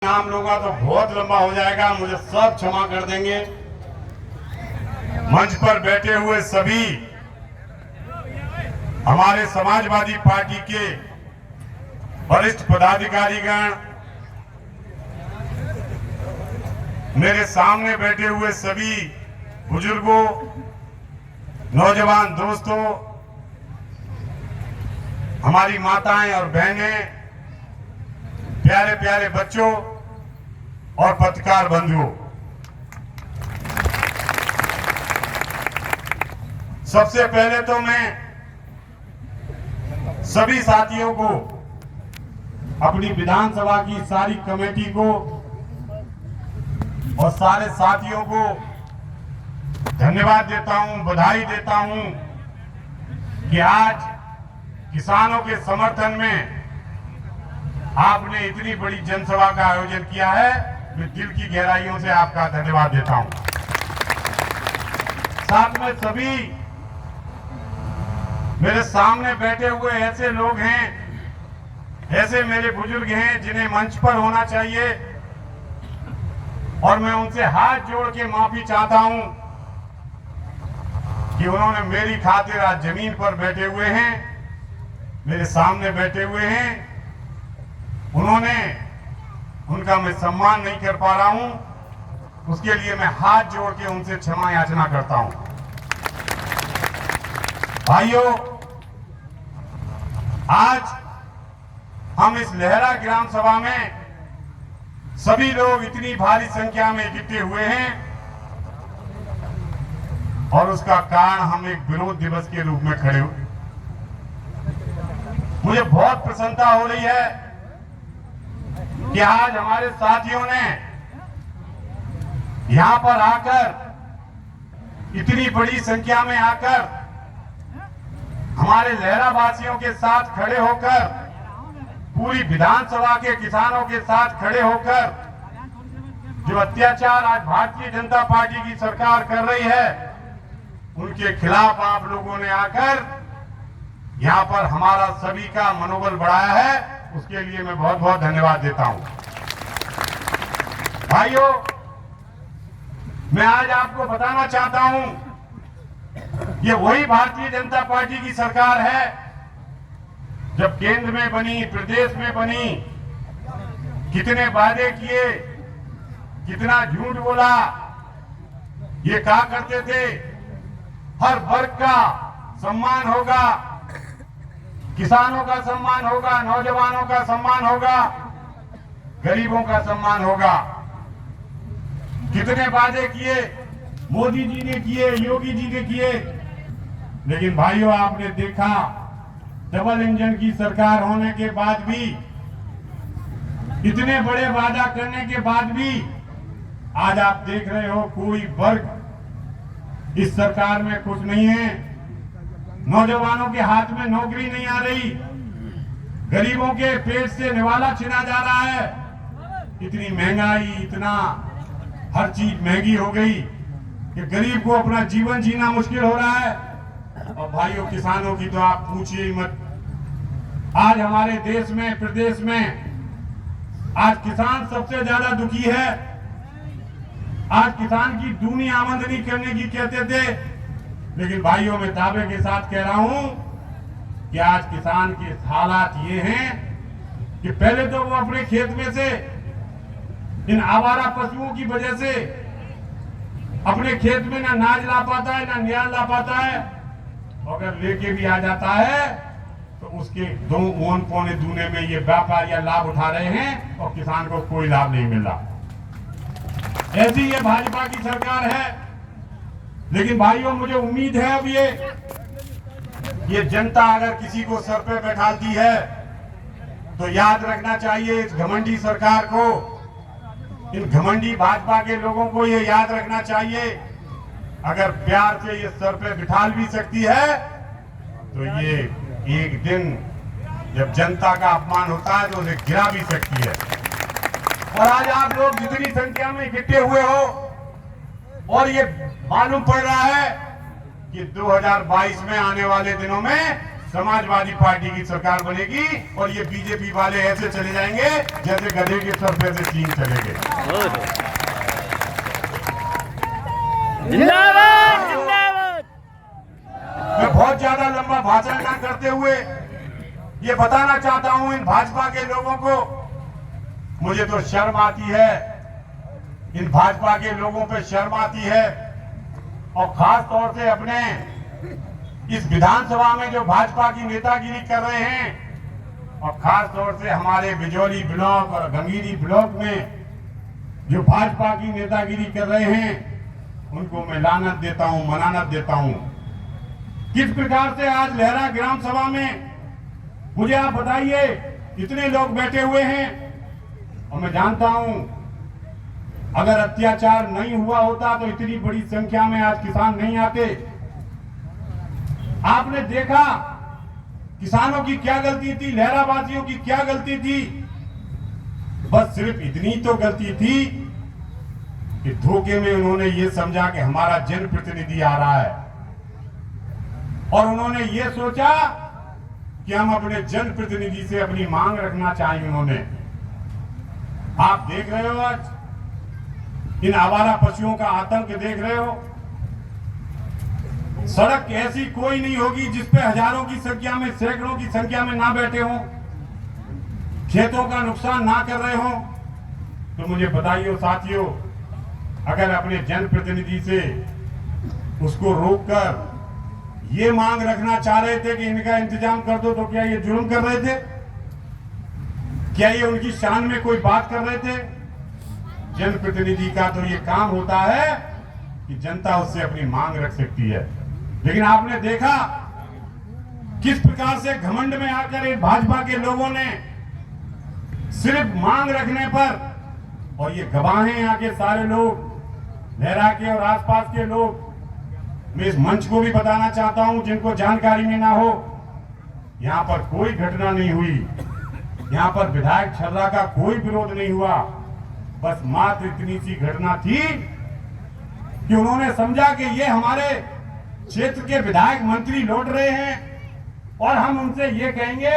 नाम लूंगा तो बहुत लंबा हो जाएगा, मुझे सब क्षमा कर देंगे। मंच पर बैठे हुए सभी हमारे समाजवादी पार्टी के वरिष्ठ पदाधिकारीगण, मेरे सामने बैठे हुए सभी बुजुर्गों, नौजवान दोस्तों, हमारी माताएं और बहनें, प्यारे प्यारे बच्चों और पत्रकार बंधुओं, सबसे पहले तो मैं सभी साथियों को, अपनी विधानसभा की सारी कमेटी को और सारे साथियों को धन्यवाद देता हूं, बधाई देता हूं कि आज किसानों के समर्थन में आपने इतनी बड़ी जनसभा का आयोजन किया है। मैं दिल की गहराइयों से आपका धन्यवाद देता हूं। साथ में सभी मेरे सामने बैठे हुए ऐसे लोग हैं, ऐसे मेरे बुजुर्ग हैं जिन्हें मंच पर होना चाहिए, और मैं उनसे हाथ जोड़ के माफी चाहता हूं कि उन्होंने मेरी खातिर आज जमीन पर बैठे हुए हैं, मेरे सामने बैठे हुए हैं, उनका मैं सम्मान नहीं कर पा रहा हूं। उसके लिए मैं हाथ जोड़ के उनसे क्षमा याचना करता हूं। भाइयों, आज हम इस लहरा ग्राम सभा में सभी लोग इतनी भारी संख्या में इकट्ठे हुए हैं, और उसका कारण हम एक विरोध दिवस के रूप में खड़े हुए। मुझे बहुत प्रसन्नता हो रही है कि आज हमारे साथियों ने यहां पर आकर, इतनी बड़ी संख्या में आकर, हमारे लहरा वासियों के साथ खड़े होकर, पूरी विधानसभा के किसानों के साथ खड़े होकर, जो अत्याचार आज भारतीय जनता पार्टी की सरकार कर रही है, उनके खिलाफ आप लोगों ने आकर यहां पर हमारा सभी का मनोबल बढ़ाया है। उसके लिए मैं बहुत बहुत धन्यवाद देता हूं। भाइयों, मैं आज आपको बताना चाहता हूं, ये वही भारतीय जनता पार्टी की सरकार है जब केंद्र में बनी, प्रदेश में बनी, कितने वादे किए, कितना झूठ बोला। ये कहा करते थे हर वर्ग का सम्मान होगा, किसानों का सम्मान होगा, नौजवानों का सम्मान होगा, गरीबों का सम्मान होगा। कितने वादे किए, मोदी जी ने किए, योगी जी ने किए, लेकिन भाइयों आपने देखा डबल इंजन की सरकार होने के बाद भी, इतने बड़े वादा करने के बाद भी आज आप देख रहे हो कोई वर्ग इस सरकार में खुश नहीं है। नौजवानों के हाथ में नौकरी नहीं आ रही, गरीबों के पेट से निवाला छीना जा रहा है। इतनी महंगाई, इतना हर चीज महंगी हो गई कि गरीब को अपना जीवन जीना मुश्किल हो रहा है। और भाइयों, किसानों की तो आप पूछिए ही मत। आज हमारे देश में, प्रदेश में आज किसान सबसे ज्यादा दुखी है। आज किसान की दूनी आमदनी करने की कहते थे, लेकिन भाइयों मैं दावे के साथ कह रहा हूं कि आज किसान के हालात ये हैं कि पहले तो वो अपने खेत में से इन आवारा पशुओं की वजह से अपने खेत में ना नाज ला पाता है, ना न्याज ला पाता है। अगर लेके भी आ जाता है तो उसके दो ओन पौने दूने में ये व्यापारी लाभ उठा रहे हैं और किसान को कोई लाभ नहीं मिल रहा। ऐसी ये भाजपा की सरकार है। लेकिन भाइयों, मुझे उम्मीद है अब ये जनता अगर किसी को सर पे बैठाती है तो याद रखना चाहिए इस घमंडी सरकार को, इन घमंडी भाजपा के लोगों को ये याद रखना चाहिए, अगर प्यार से ये सर पे बिठाल भी सकती है तो ये एक दिन जब जनता का अपमान होता है तो उसे गिरा भी सकती है। और आज आप लोग जितनी संख्या में इकट्ठे हुए हो, और ये मालूम पड़ रहा है कि 2022 में आने वाले दिनों में समाजवादी पार्टी की सरकार बनेगी और ये बीजेपी वाले ऐसे चले जाएंगे जैसे गधे के सर पे से चीन चले गए। जिंदाबाद जिंदाबाद। मैं बहुत ज्यादा लंबा भाषण न करते हुए ये बताना चाहता हूं इन भाजपा के लोगों को, मुझे तो शर्म आती है, इन भाजपा के लोगों पे शर्म आती है। और खास तौर से अपने इस विधानसभा में जो भाजपा की नेतागिरी कर रहे हैं और खास तौर से हमारे बिजौली ब्लॉक और गंगीरी ब्लॉक में जो भाजपा की नेतागिरी कर रहे हैं, उनको मैं लानत देता हूं, मनानत देता हूं। किस प्रकार से आज लहरा ग्राम सभा में मुझे आप बताइए, इतने लोग बैठे हुए हैं और मैं जानता हूं अगर अत्याचार नहीं हुआ होता तो इतनी बड़ी संख्या में आज किसान नहीं आते। आपने देखा किसानों की क्या गलती थी, लहरावासियों की क्या गलती थी, बस सिर्फ इतनी तो गलती थी कि धोखे में उन्होंने ये समझा कि हमारा जनप्रतिनिधि आ रहा है और उन्होंने ये सोचा कि हम अपने जनप्रतिनिधि से अपनी मांग रखना चाहिए। उन्होंने, आप देख रहे हो आज इन आवारा पशुओं का आतंक देख रहे हो। सड़क ऐसी कोई नहीं होगी जिस पे हजारों की संख्या में, सैकड़ों की संख्या में ना बैठे हों, खेतों का नुकसान ना कर रहे हो। तो मुझे बताइए साथियों, अगर अपने जनप्रतिनिधि से उसको रोककर ये मांग रखना चाह रहे थे कि इनका इंतजाम कर दो, तो क्या ये जुल्म कर रहे थे? क्या ये उनकी शान में कोई बात कर रहे थे? जनप्रतिनिधि का तो ये काम होता है कि जनता उससे अपनी मांग रख सकती है। लेकिन आपने देखा किस प्रकार से घमंड में आकर इन भाजपा के लोगों ने सिर्फ मांग रखने पर, और ये गवाह हैं यहाँ के सारे लोग, लहरा के और आसपास के लोग, मैं इस मंच को भी बताना चाहता हूं जिनको जानकारी में ना हो, यहां पर कोई घटना नहीं हुई, यहां पर विधायक छर्रा का कोई विरोध नहीं हुआ। बस मात्र इतनी सी घटना थी कि उन्होंने समझा कि ये हमारे क्षेत्र के विधायक मंत्री लौट रहे हैं और हम उनसे ये कहेंगे